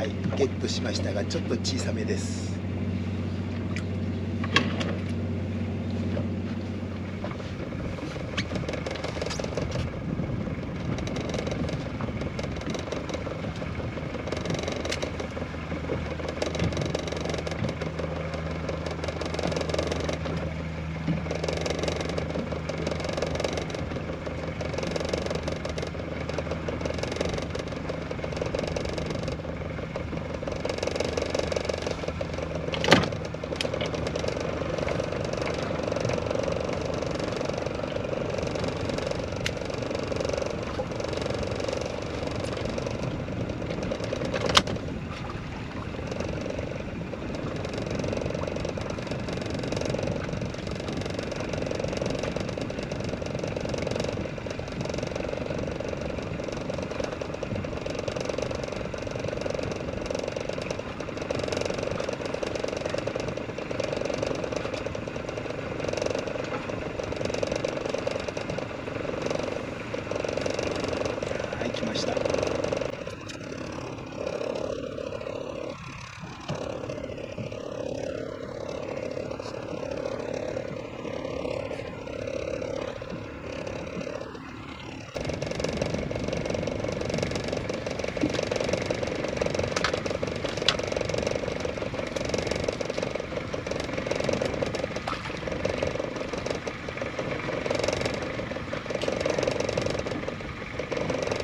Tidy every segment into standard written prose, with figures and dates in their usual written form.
はい、ゲットしましたがちょっと小さめです。はい、来ました。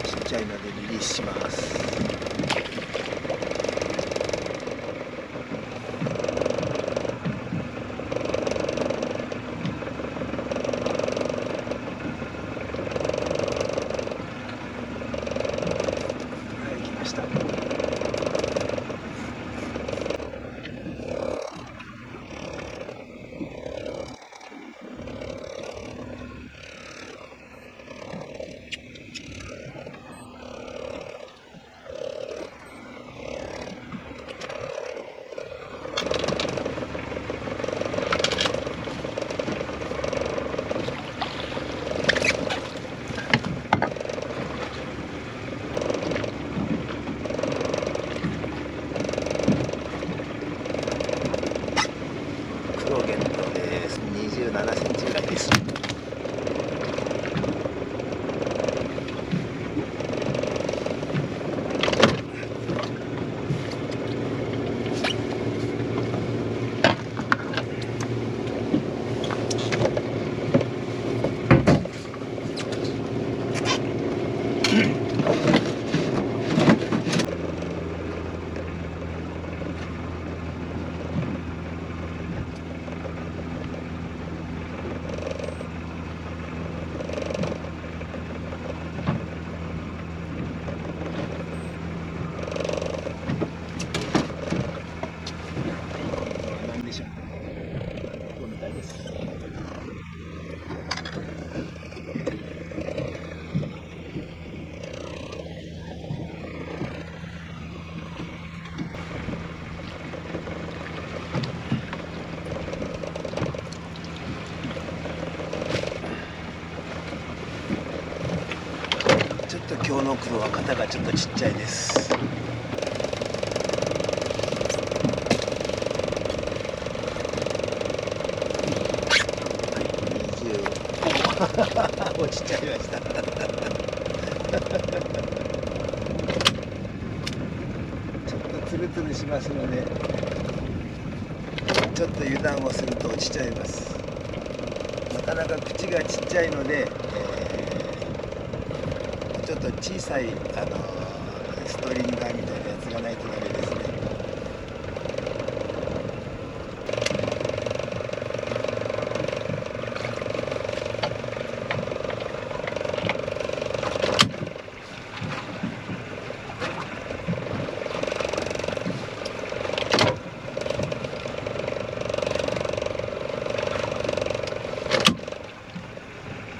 ちっちゃいのでリリースします。はい、来ました。クロゲットです。27センチぐらいです。なんでしょう。こうみたいです。ちょっと今日の黒は肩がちょっとちっちゃいです。落ちちゃいました。ちょっとツルツルしますので、ちょっと油断をすると落ちちゃいます。なかなか口がちっちゃいので、ちょっと小さい、ストリンガーみたいなやつがないとダメですね。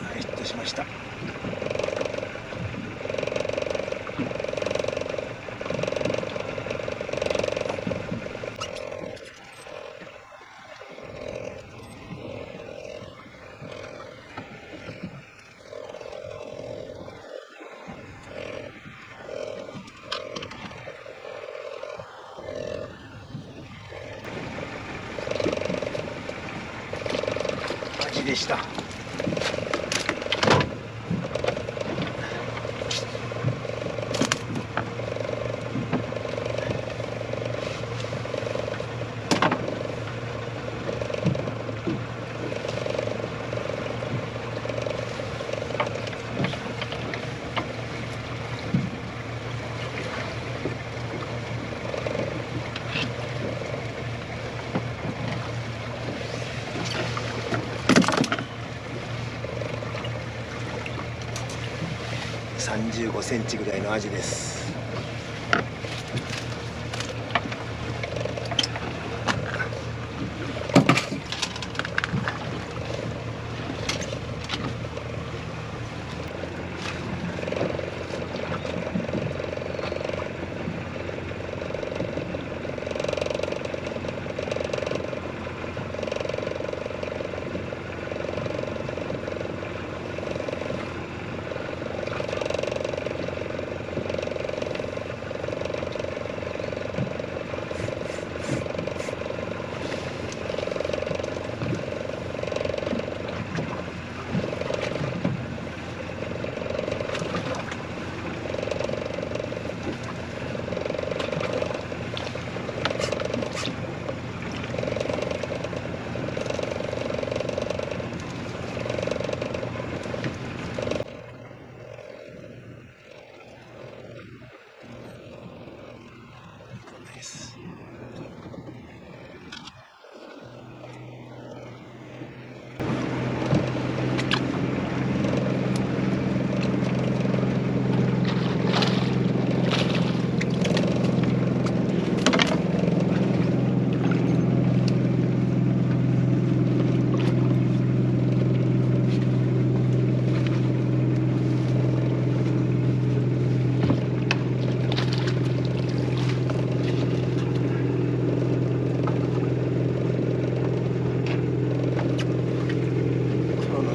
はい、ヒットしました。でした。35センチぐらいのアジです。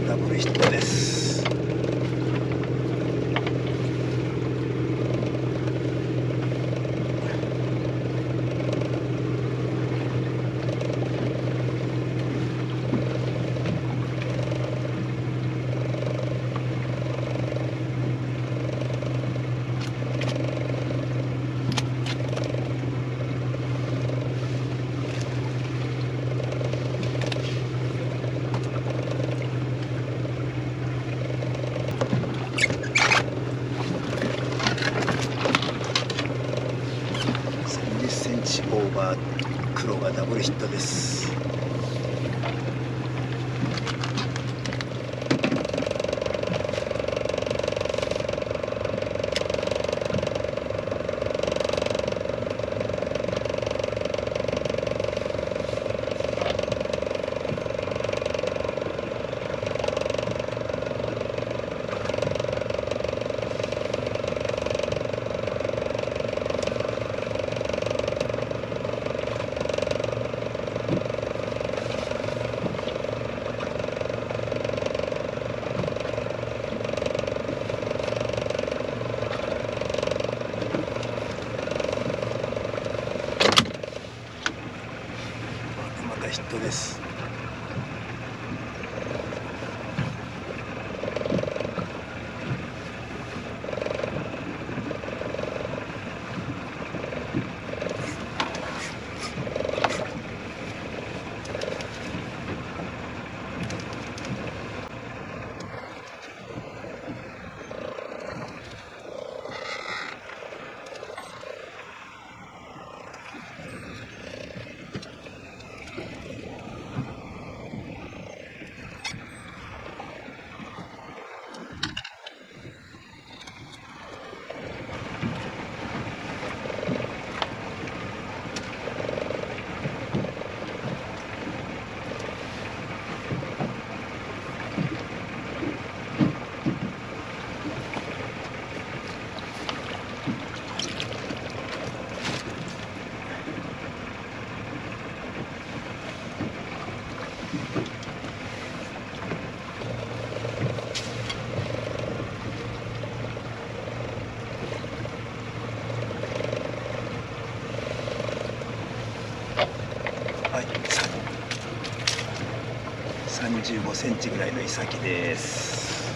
ダブルヒットです。30センチオーバー、黒がダブルヒットです。またヒットです。35センチぐらいのイサキです。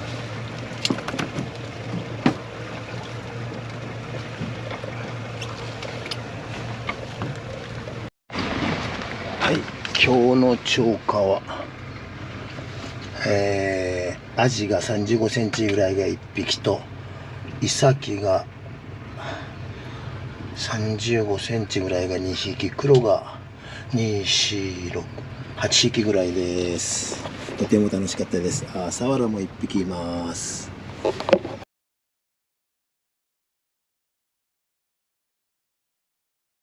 はい、今日の釣果はアジが35センチぐらいが1匹とイサキが35センチぐらいが2匹、黒が2、4、6、8匹ぐらいです。とても楽しかったです。サワラも1匹います。